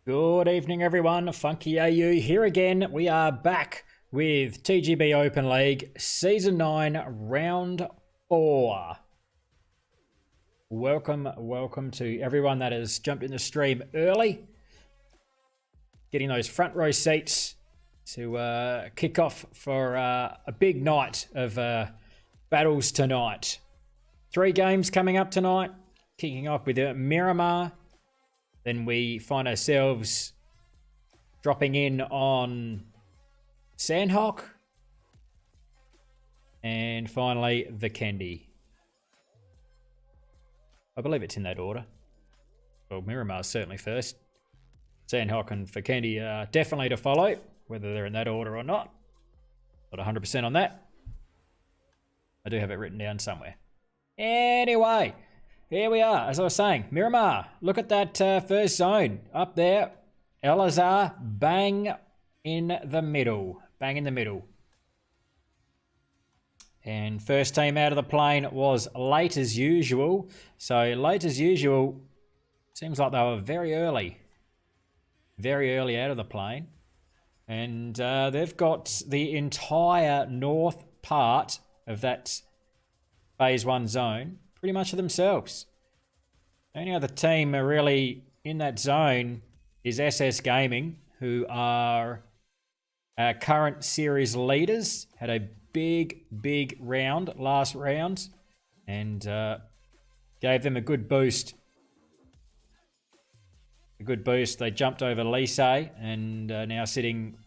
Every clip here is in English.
Good evening, everyone. Funky AU here again. We are back with TGB Open League Season 9, Round 4. Welcome to everyone that has jumped in the stream early. Getting those front row seats to kick off for a big night of battles tonight. 3 games coming up tonight. Kicking off with Miramar. Then we find ourselves dropping in on Sandhawk. And finally, Vikendi. I believe it's in that order. Well, Miramar's certainly first. Sandhawk and Vikendi are definitely to follow, whether they're in that order or not. Not 100% on that. I do have it written down somewhere. Anyway, here we are. As I was saying, Miramar. Look at that first zone up there. Elazar, bang in the middle. Bang in the middle. And first team out of the plane was late as usual. So late as usual, seems like they were very early. Very early out of the plane. And they've got the entire north part of that Phase 1 zone pretty much to themselves. The only other team really in that zone is SS Gaming, who are our current series leaders. Had a big round last round and gave them a good boost. They jumped over Lise and now sitting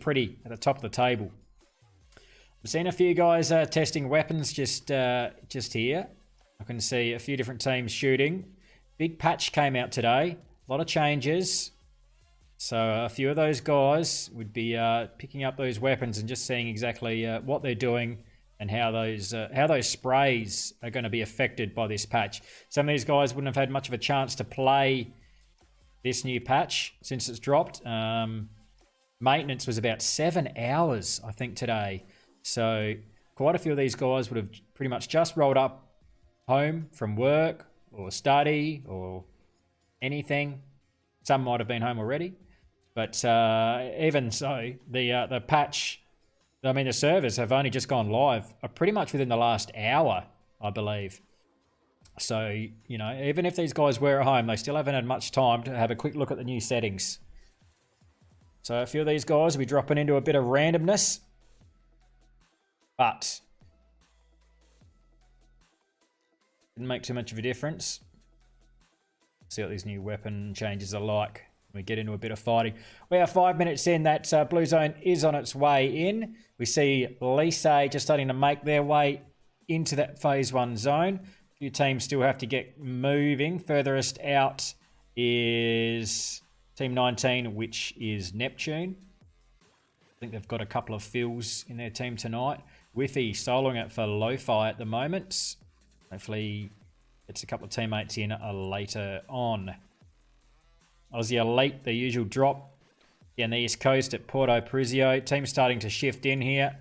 pretty at the top of the table. I've seen a few guys testing weapons just here. I can see a few different teams shooting. Big patch came out today. A lot of changes. So a few of those guys would be picking up those weapons and just seeing exactly what they're doing and how those sprays are going to be affected by this patch. Some of these guys wouldn't have had much of a chance to play this new patch since it's dropped. Maintenance was about 7 hours, I think, today. So quite a few of these guys would have pretty much just rolled up home from work or study or anything. Some might have been home already. But even so, the patch, the servers have only just gone live pretty much within the last hour, I believe. So, you know, even if these guys were at home, they still haven't had much time to have a quick look at the new settings. So a few of these guys will be dropping into a bit of randomness. But didn't make too much of a difference. See what these new weapon changes are like. We get into a bit of fighting. We are 5 minutes in. That blue zone is on its way in. We see Lise just starting to make their way into that Phase 1 zone. A few teams still have to get moving. Furthest out is Team 19, which is Neptune. I think they've got a couple of fills in their team tonight. Whiffy soloing it for Lo-Fi at the moment. Hopefully it's a couple of teammates in later on. Aussie Elite, the usual drop down the east coast at Porto Pruzio. Team starting to shift in here.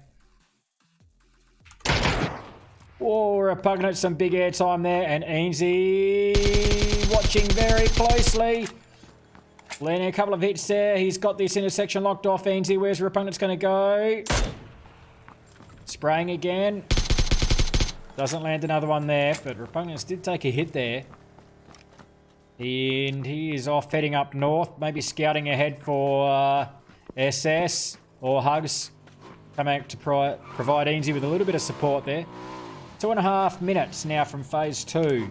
Whoa, Repugnant, some big airtime there. And Eansy watching very closely. Landing a couple of hits there. He's got this intersection locked off. Eansy, where's Repugnant's going to go? Spraying again. Doesn't land another one there, but Repugnance did take a hit there. And he is off heading up north, maybe scouting ahead for SS or Hugs. Coming out to provide Eansy with a little bit of support there. 2.5 minutes now from Phase 2.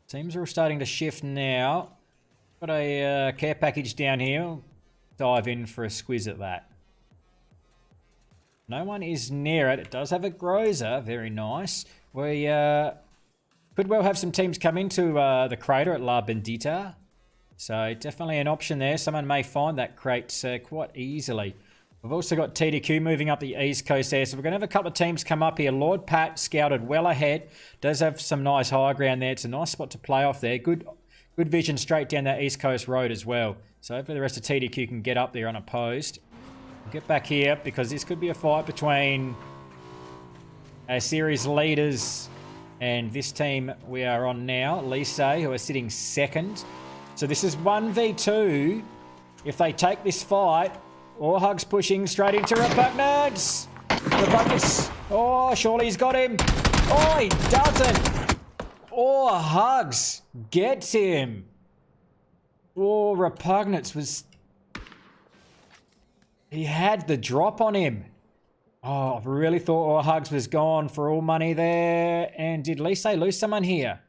Teams are all starting to shift now. Got a care package down here. We'll dive in for a squiz at that. No one is near it. It does have a Groza. Very nice. We could well have some teams come into the crater at La Bendita. So definitely an option there. Someone may find that crate quite easily. We've also got TDQ moving up the east coast there. So we're going to have a couple of teams come up here. Lord Pat scouted well ahead. Does have some nice high ground there. It's a nice spot to play off there. Good vision straight down that east coast road as well. So hopefully the rest of TDQ can get up there unopposed. We'll get back here because this could be a fight between our series leaders and this team we are on now, Lise, who are sitting second. So this is 1v2. If they take this fight, Hugs pushing straight into Repugnance. Repugnance. Oh, surely he's got him. Oh, he doesn't. Oh, Hugs gets him. Oh, Repugnance was... He had the drop on him. Oh, I really thought Hugs was gone for all money there. And did Lise lose someone here?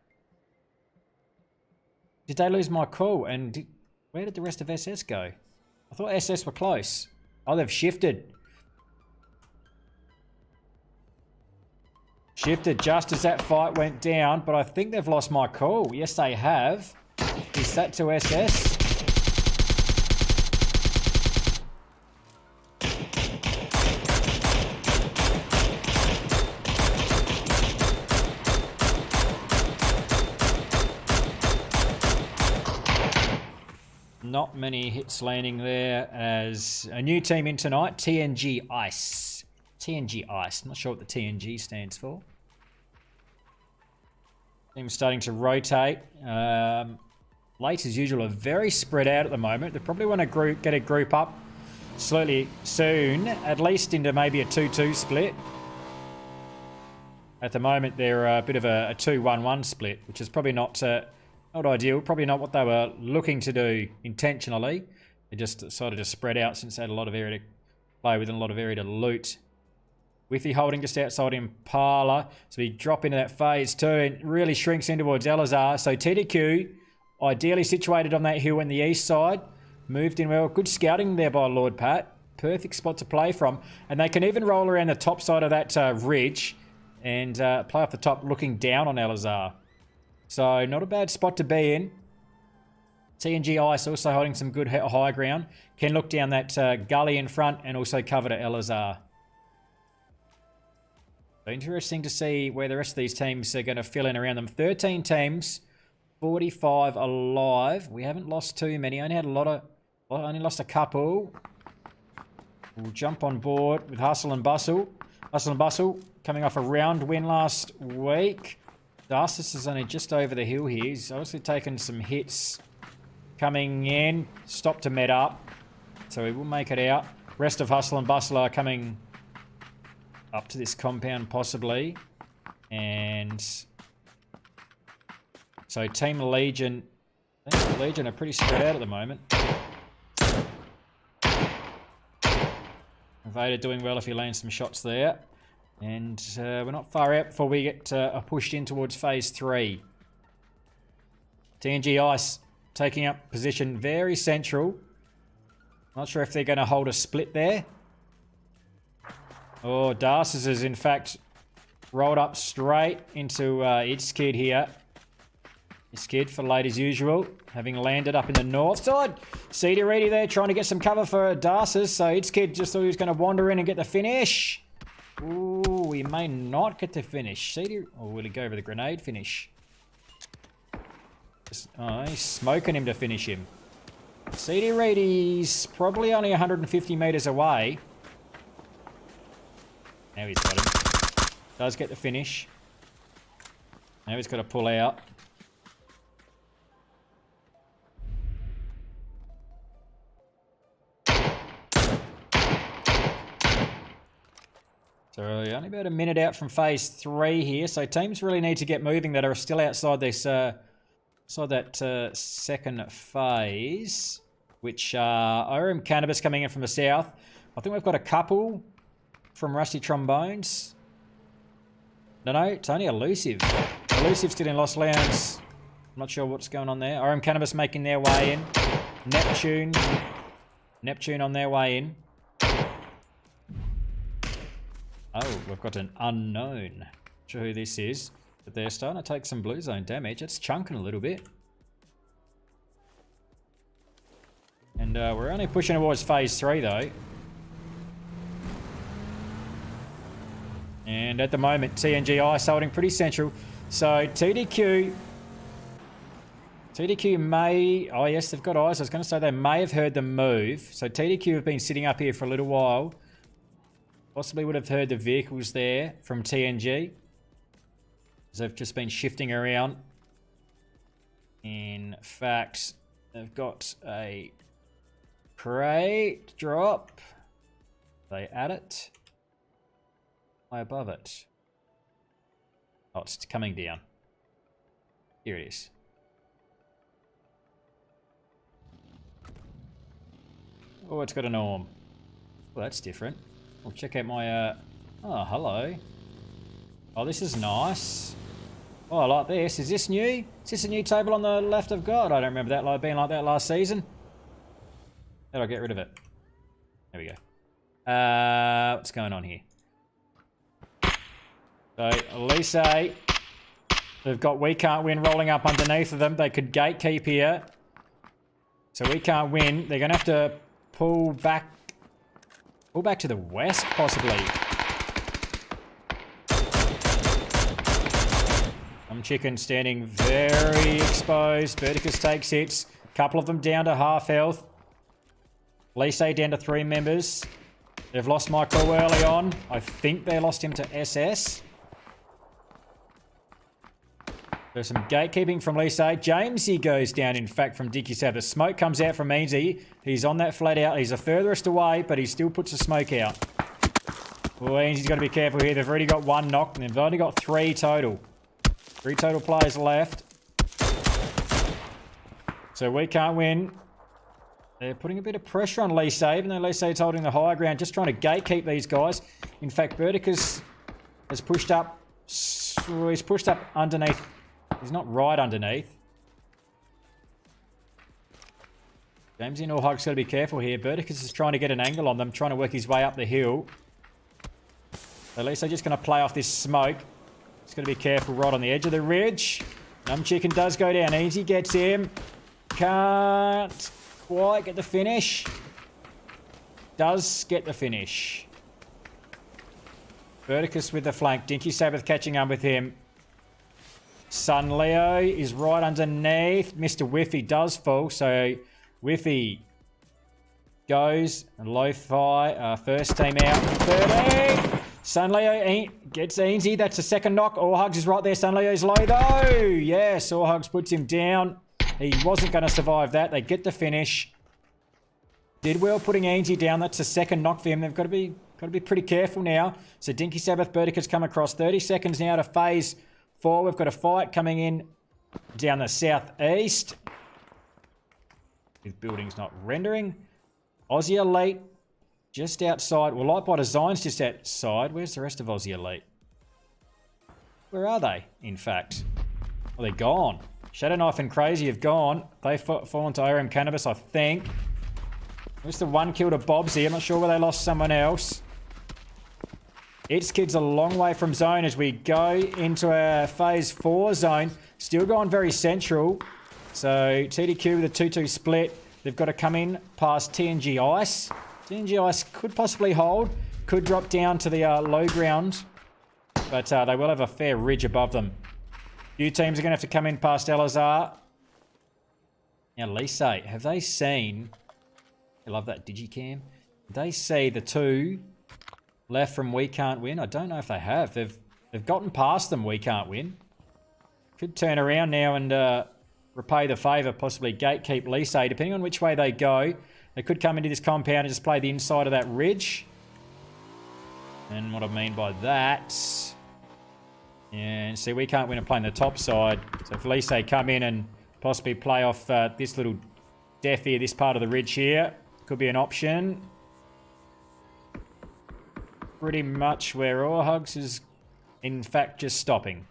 Did they lose my call? And where did the rest of SS go? I thought SS were close. Oh, they've shifted. Shifted just as that fight went down, but I think they've lost my call. Yes, they have. Is that to SS? Not many hits landing there as a new team in tonight, TNG Ice. TNG Ice, not sure what the TNG stands for. Team's starting to rotate. Late as usual are very spread out at the moment. They probably want to get a group up slowly soon, at least into maybe a 2-2 split. At the moment they're a bit of a 2-1-1 split, which is probably not ideal, probably not what they were looking to do intentionally. They just decided to spread out since they had a lot of area to play with and a lot of area to loot. Whiffy holding just outside Impala. So we drop into that phase 2 and really shrinks in towards Elazar. So TDQ, ideally situated on that hill in the east side. Moved in well. Good scouting there by Lord Pat. Perfect spot to play from. And they can even roll around the top side of that ridge and play off the top looking down on Elazar. So, not a bad spot to be in. TNG Ice also holding some good high ground. Can look down that gully in front and also cover to Elazar. So interesting to see where the rest of these teams are going to fill in around them. 13 teams, 45 alive. We haven't lost too many. Only lost a couple. We'll jump on board with Hustle and Bustle. Hustle and Bustle coming off a round win last week. Darcis is only just over the hill here. He's obviously taken some hits coming in. Stop to med up. So he will make it out. Rest of Hustle and Bustle are coming up to this compound possibly. And so Team Legion. I think Legion are pretty spread out at the moment. Vader doing well if he lands some shots there. And we're not far out before we get pushed in towards phase 3. TNG Ice taking up position very central. Not sure if they're going to hold a split there. Oh, Darcis has in fact rolled up straight into its kid here. Its kid for late as usual, having landed up in the north side. CD Reedy there trying to get some cover for Darcis. So its kid just thought he was going to wander in and get the finish. Ooh, we may not get the finish. CD, or will he go over the grenade finish? Oh, he's smoking him to finish him. CD Reedy's probably only 150 metres away. Now he's got him. Does get the finish. Now he's got to pull out. So we're only about a minute out from phase 3 here. So teams really need to get moving that are still outside this, that second phase, which Irem Cannabis coming in from the south. I think we've got a couple from Rusty Trombones. No, it's only Elusive. Elusive still in Lost Lands. I'm not sure what's going on there. Irem Cannabis making their way in. Neptune on their way in. Oh, we've got an unknown. Not sure who this is, but they're starting to take some blue zone damage. It's chunking a little bit. And we're only pushing towards phase 3 though. And at the moment, TNG Ice holding pretty central. So TDQ may... Oh yes, they've got eyes. I was going to say they may have heard them move. So TDQ have been sitting up here for a little while. Possibly would have heard the vehicles there from TNG. They've just been shifting around. In fact, They've got a crate drop. They add it. High above it. Oh, it's coming down. Here it is. Oh, it's got an arm. Well, that's different. We'll check out my, oh, hello. Oh, this is nice. Oh, I like this. Is this new? Is this a new table on the left of God? I don't remember that being like that last season. How do I get rid of it? There we go. What's going on here? So, Elise, they've got We Can't Win rolling up underneath of them. They could gatekeep here. So We Can't Win. They're going to have to pull back to the west, possibly. Some chicken standing very exposed. Verticus takes hits. A couple of them down to half health. Elise down to 3 members. They've lost Michael early on. I think they lost him to SS. There's some gatekeeping from Lise. Jamesy goes down, in fact, from Dicky Sabbath. Smoke comes out from Easy. He's on that flat out. He's the furthest away, but he still puts the smoke out. Well, Easy's got to be careful here. They've already got 1 knock, and they've only got 3 total. 3 total players left. So We Can't Win. They're putting a bit of pressure on Lise, even though Lise's holding the high ground, just trying to gatekeep these guys. In fact, Verticus has pushed up. He's pushed up underneath. He's not right underneath. Jamesy and Allhug's got to be careful here. Verticus is trying to get an angle on them, trying to work his way up the hill. So Lise just going to play off this smoke. He's got to be careful right on the edge of the ridge. Numb Chicken does go down. Easy gets him. Can't quite get the finish. Does get the finish. Verticus with the flank. Dinky Sabbath catching up with him. Sun Leo is right underneath. Mr. Whiffy does fall, so Whiffy goes. And Lo-Fi, first team out. 30. Sun Leo gets easy. That's a second knock. Allhugs is right there. Sun Leo's low though. Yes, Allhugs puts him down. He wasn't going to survive that. They get the finish. Did well putting Easy down. That's a second knock for him. They've got to be pretty careful now. So Dinky Sabbath, Verticus come across. 30 seconds now to phase 4. We've got a fight coming in down the southeast. His building's not rendering. Aussie Elite just outside. Well, Light by Design's just outside. Where's the rest of Aussie Elite? Where are they, in fact? Well, they're gone. Shadow Knife and Crazy have gone. They've fallen to ORM Cannabis, I think. There's the 1 kill to Bobsy. I'm not sure where they lost someone else. It's Kid's a long way from zone as we go into our phase 4 zone. Still going very central. So TDQ with a 2-2 split. They've got to come in past TNG Ice. TNG Ice could possibly hold. Could drop down to the low ground. But they will have a fair ridge above them. Few teams are going to have to come in past Elazar. Now, Lise, have they seen... I love that digicam. Did they see the 2 left from We Can't Win? I don't know if they have. They've gotten past them, We Can't Win. Could turn around now and repay the favour, possibly gatekeep Lise, depending on which way they go. They could come into this compound and just play the inside of that ridge. And what I mean by that... And see, We Can't Win and playing the top side. So if Lise come in and possibly play off this little death here, this part of the ridge here, could be an option. Pretty much where Allhugs is, in fact, just stopping.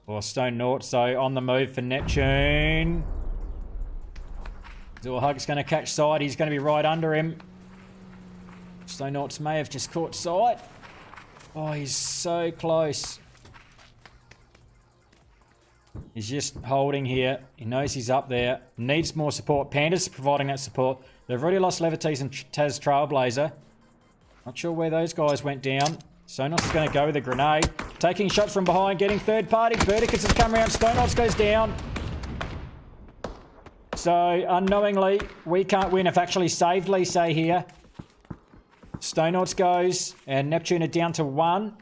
Or Stone Naught, so on the move for Neptune. Allhugs going to catch side. He's going to be right under him. Stone Naughts may have just caught side. Oh, he's so close. He's just holding here. He knows he's up there. Needs more support. Panda's providing that support. They've already lost Levites and Taz Trailblazer. Not sure where those guys went down. Sonos is going to go with a grenade. Taking shots from behind, getting third party. Verticus has come around. Stonots goes down. So, unknowingly, We Can't Win have actually saved Lise here. Stonauts goes, and Neptune are down to 1.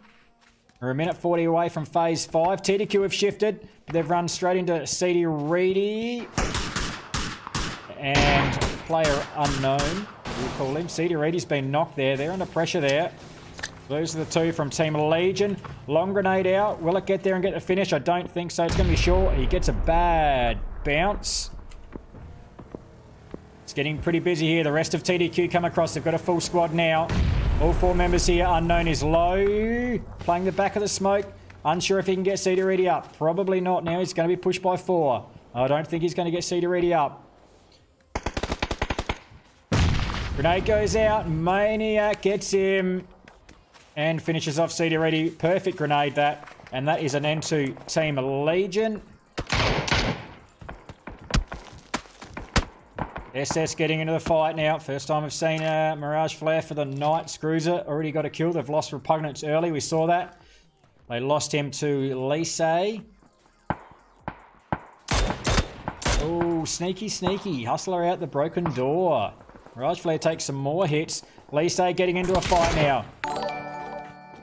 We're a minute 40 away from phase 5. TDQ have shifted. They've run straight into CD Reedy. And player unknown, we'll call him. CD Reedy's been knocked there. They're under pressure there. Those are the two from Team Legion. Long grenade out. Will it get there and get the finish? I don't think so. It's going to be short. He gets a bad bounce. It's getting pretty busy here. The rest of TDQ come across. They've got a full squad now. All 4 members here. Unknown is low. Playing the back of the smoke. Unsure if he can get CD Reedy up. Probably not now. He's going to be pushed by 4. I don't think he's going to get CD Reedy up. Grenade goes out. Maniac gets him. And finishes off CD Reedy. Perfect grenade that. And that is an end to Team Legion. SS getting into the fight now. First time I've seen Mirage Flare for the night. Scruiser already got a kill. They've lost Repugnance early. We saw that. They lost him to Lise. Oh, sneaky, sneaky. Hustler out the broken door. Mirage Flare takes some more hits. Lise getting into a fight now.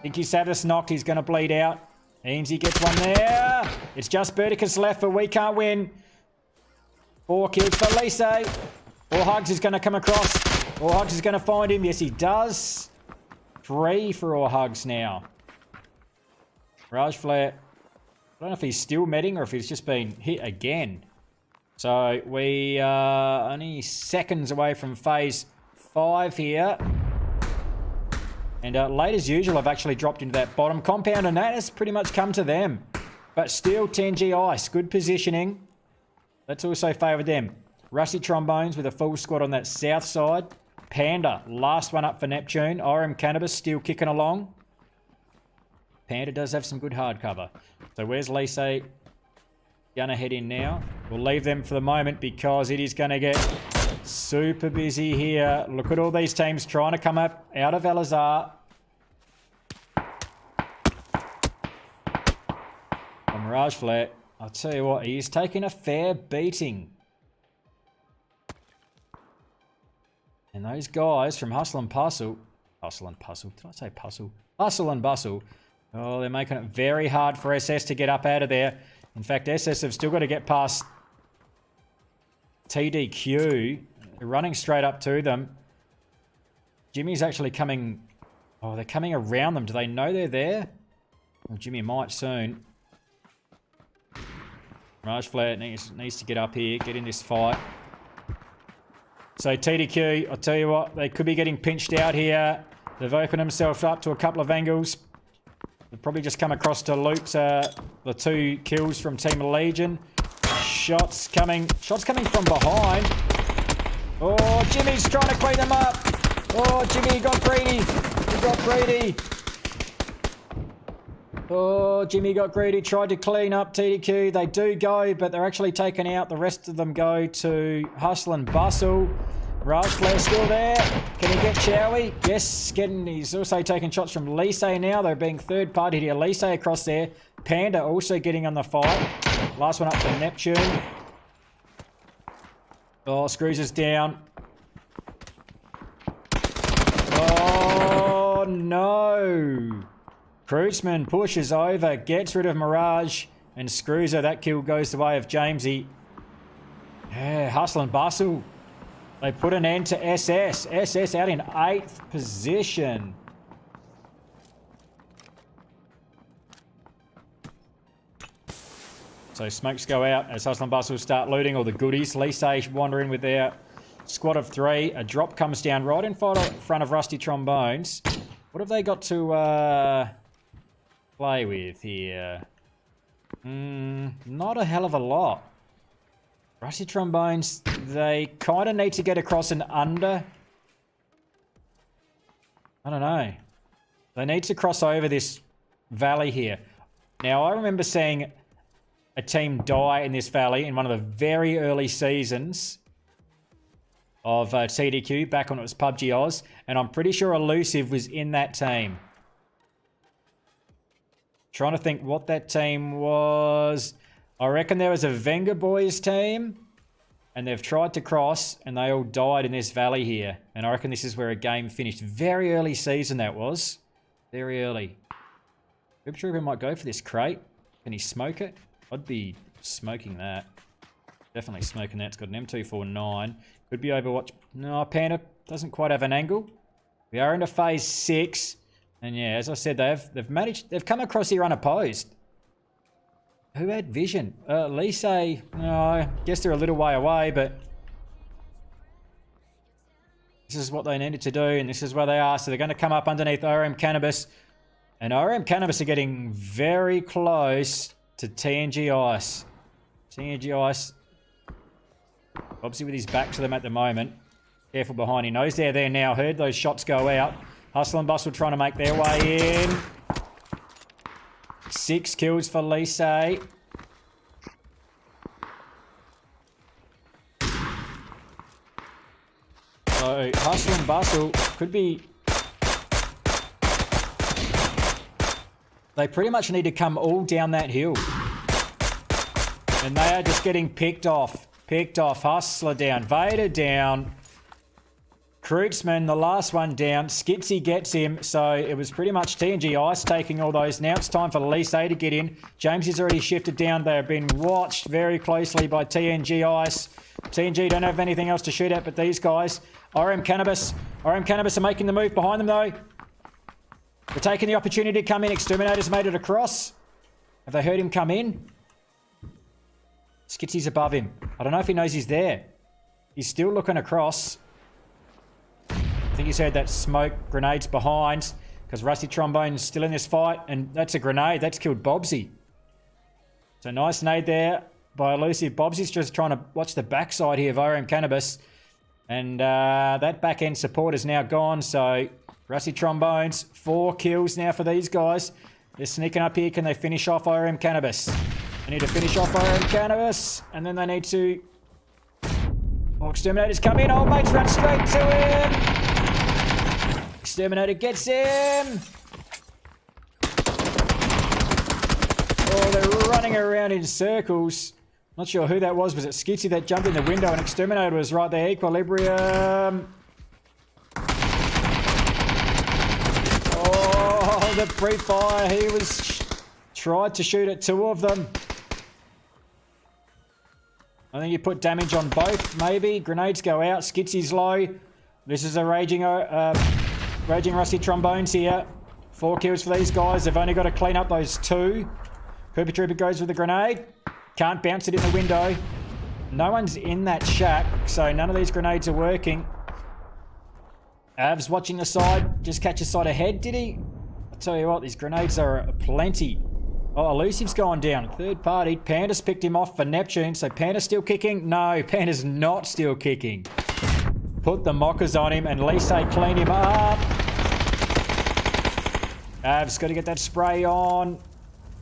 Think he's had us knocked. He's going to bleed out. Eansy gets one there. It's just Burticus left, but we can't win. 4 kills for Lise. Or Hugs is going to come across. Or Hugs is going to find him. Yes, he does. 3 for Or Hugs now. Mirage Flare. I don't know if he's still medding or if he's just been hit again. So we are only seconds away from phase 5 here. And late as usual, I've actually dropped into that bottom compound, and that has pretty much come to them. But still, 10G Ice. Good positioning. Let's also favour them. Rusty Trombones with a full squad on that south side. Panda, last one up for Neptune. RM Cannabis still kicking along. Panda does have some good hard cover. So where's Lise? Gonna head in now. We'll leave them for the moment because it is going to get super busy here. Look at all these teams trying to come up out of Elazar. Mirage Flare, I'll tell you what, he's taking a fair beating. And those guys from Hustle and Bustle, did I say Puzzle? Hustle and Bustle, oh, they're making it very hard for SS to get up out of there. In fact, SS have still got to get past TDQ. They're running straight up to them. Jimmy's actually coming... Oh, they're coming around them. Do they know they're there? Well, Jimmy might soon. Mirage Flare needs to get up here, get in this fight. So TDQ, I'll tell you what, they could be getting pinched out here. They've opened themselves up to a couple of angles. They've probably just come across to loot the 2 kills from Team Legion. Shots coming from behind. Oh, Jimmy's trying to clean them up. Oh, Jimmy got greedy. He got greedy. Oh, Jimmy got greedy. Tried to clean up TDQ. They do go, but they're actually taken out. The rest of them go to Hustle and Bustle. Mirage Flare still there. Can he get Chowie? Yes, he's also taking shots from Lise now. They're being third party here. Lise across there. Panda also getting on the fight. Last one up to Neptune. Oh, Screws down. Oh, no. Kreutzmann pushes over, gets rid of Mirage, and Screwser. That kill goes the way of Jamesy. Yeah, Hustle and Bustle. They put an end to SS. SS out in 8th position. So smokes go out as Hustle and Bustle start looting all the goodies. Lise wander in with their squad of 3. A drop comes down right in front of Rusty Trombones. What have they got to play with here? Not a hell of a lot. Rusty Trombones, they kind of need to get across and under. I don't know. They need to cross over this valley here. Now, I remember seeing a team die in this valley in one of the very early seasons of TDQ, back when it was PUBG Oz, and I'm pretty sure Elusive was in that team. Trying to think what that team was. I reckon there was a Venga Boys team, and they've tried to cross, and they all died in this valley here. And I reckon this is where a game finished. Very early season that was. Very early. Rip Trooper might go for this crate. Can he smoke it? I'd be smoking that. Definitely smoking that. It's got an M249. Could be Overwatch. No, Panda doesn't quite have an angle. We are into phase 6. And yeah, as I said, they've come across here unopposed. Who had vision? Lise, no, I guess they're a little way away, but this is what they needed to do, and this is where they are. So they're going to come up underneath RM Cannabis. And RM Cannabis are getting very close to TNG Ice. TNG Ice, obviously with his back to them at the moment. Careful behind. He knows they're there now. Heard those shots go out. Hustle and Bustle trying to make their way in. 6 kills for Lise. So Hustle and Bustle could be... They pretty much need to come all down that hill. And they are just getting picked off. Picked off. Hustler down. Vader down. Kreutzmann, the last one down. Skitsy gets him. So it was pretty much TNG Ice taking all those. Now it's time for Lise to get in. James has already shifted down. They have been watched very closely by TNG Ice. TNG don't have anything else to shoot at but these guys. RM Cannabis. RM Cannabis are making the move behind them though. They're taking the opportunity to come in. Exterminator's made it across. Have they heard him come in? Skitsy's above him. I don't know if he knows he's there. He's still looking across. I think he's heard that smoke. Grenades behind. Because Rusty Trombone's still in this fight. And that's a grenade. That's killed Bobsy. So nice nade there by Elusive. Bobsy's just trying to watch the backside here of RM Cannabis. And that back end support is now gone. So Rusty Trombones, 4 kills now for these guys. They're sneaking up here. Can they finish off RM Cannabis? They need to finish off RM Cannabis. And then they need to... Oh, Exterminator's come in. Old mates run straight to him. Exterminator gets him. Oh, they're running around in circles. Not sure who that was. Was it Skitsy that jumped in the window and Exterminator was right there? Equilibrium. Oh, the pre-fire. He was tried to shoot at 2 of them. I think you put damage on both, maybe. Grenades go out. Skitsy's low. This is a raging Rusty Trombones here. 4 kills for these guys. They've only got to clean up those 2. Cooper Trooper goes with the grenade. Can't bounce it in the window. No one's in that shack, so none of these grenades are working. Avs watching the side. Just catch a side ahead, did he? I'll tell you what, these grenades are plenty. Oh, Elusive's gone down. Third party. Panda's picked him off for Neptune. So Panda's still kicking? No, Panda's not still kicking. Put the mockers on him and Lise clean him up. Av's got to get that spray on.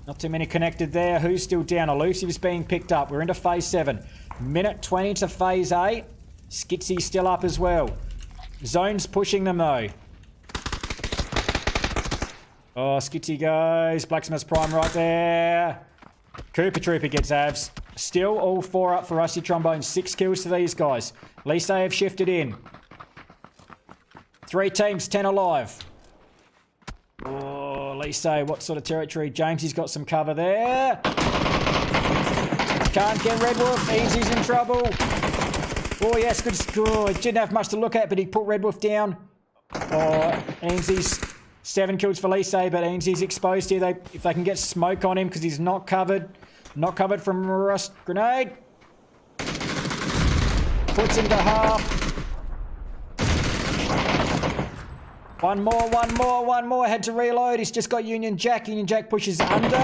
Not too many connected there. Who's still down? Elusive's being picked up. We're into phase 7. Minute 20 to phase 8. Skitsy's still up as well. Zone's pushing them though. Oh, Skitsy goes. Blacksmith's Prime right there. Cooper Trooper gets Avs. Still all 4 up for Rusty Trombone. 6 kills to these guys. Lise have shifted in. 3 teams, 10 alive. Oh, Lise, what sort of territory? Jamesy's got some cover there. Can't get Red Wolf. Easy's in trouble. Oh, yes, good score. Didn't have much to look at, but he put Red Wolf down. Oh, Ainsley's 7 kills for Lise, but Ainsley's exposed here. If they can get smoke on him because he's not covered. Not covered from Rust Grenade. Puts him to half. One more. Had to reload. He's just got Union Jack. Union Jack pushes under.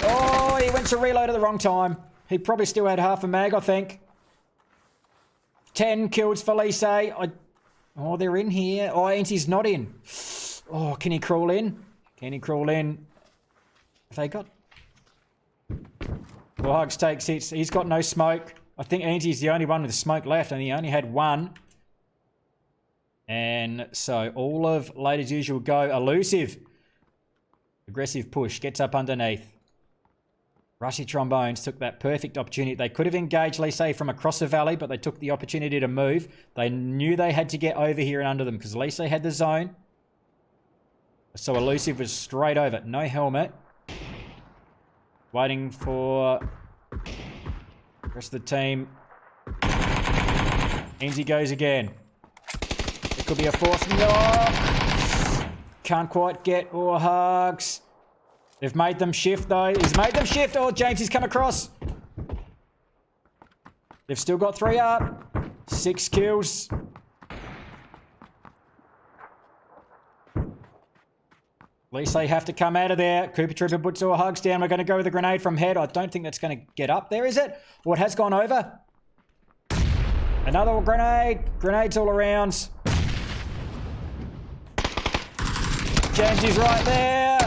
Oh, he went to reload at the wrong time. He probably still had half a mag, I think. 10 kills for Lise. Oh, they're in here. Oh, Ainsley's not in. Oh, can he crawl in? Can he crawl in? Have they got... Well, Hugs takes hits. He's got no smoke. I think Ainsley's the only one with smoke left, and he only had 1. And so all of late as usual go. Elusive. Aggressive push. Gets up underneath. Rusty Trombones took that perfect opportunity. They could have engaged, let's say, from across the valley, but they took the opportunity to move. They knew they had to get over here and under them because Lise had the zone. So Elusive was straight over. No helmet. Waiting for the rest of the team. Easy goes again. It could be a force knock. Can't quite get Hugs. They've made them shift though. He's made them shift. Oh, James has come across. They've still got 3 up. 6 kills. At least they have to come out of there. Cooper Trooper puts Hugs down. We're going to go with a grenade from head. I don't think that's going to get up there, is it? Or it has gone over. Another grenade. Grenades all around. James is right there.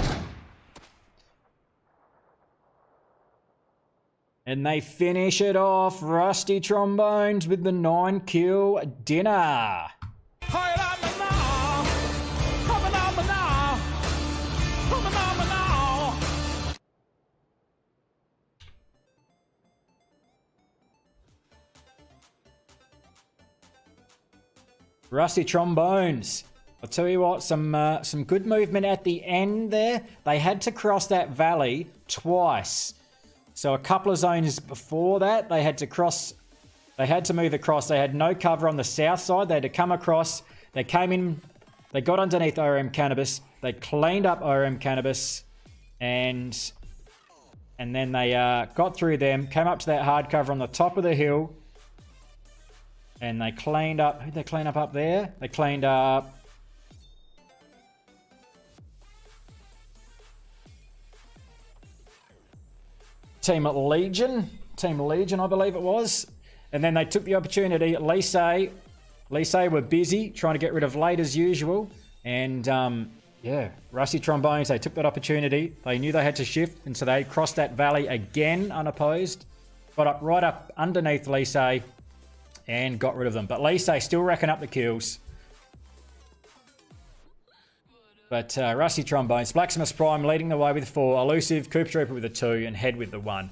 And they finish it off. Rusty Trombones with the 9-kill dinner. Rusty Trombones. I'll tell you what, some good movement at the end there. They had to cross that valley twice. So a couple of zones before that, they had to cross. They had to move across. They had no cover on the south side. They had to come across. They came in. They got underneath ORM Cannabis. They cleaned up ORM Cannabis, and then they got through them. Came up to that hard cover on the top of the hill. And they cleaned up. Who'd they clean up there? They cleaned up. Team Legion, I believe it was. And then they took the opportunity. Lysay were busy trying to get rid of late as usual. And yeah, Rusty Trombones, they took that opportunity. They knew they had to shift. And so they crossed that valley again unopposed. Got up right up underneath Lysay. And got rid of them. But Lysay still racking up the kills. But Rusty Trombones, Blacksmith's Prime leading the way with 4. Elusive, Cooper Trooper with a 2. And Head with the 1.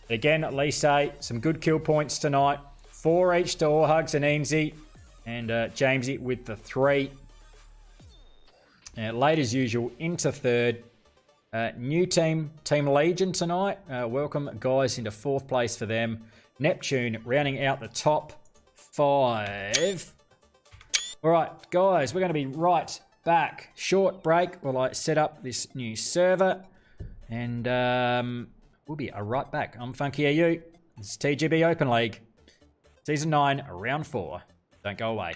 Again, Lysay, some good kill points tonight. 4 each to Hugs and Eamesy. And Jamesy with the 3. Late as usual into 3rd. New team, Team Legion tonight. Welcome guys into 4th place for them. Neptune rounding out the top 5. All right, guys, we're going to be right back. Short break while I set up this new server. And we'll be right back. I'm Funky AU. This is TGB Open League. Season 9, Round 4. Don't go away.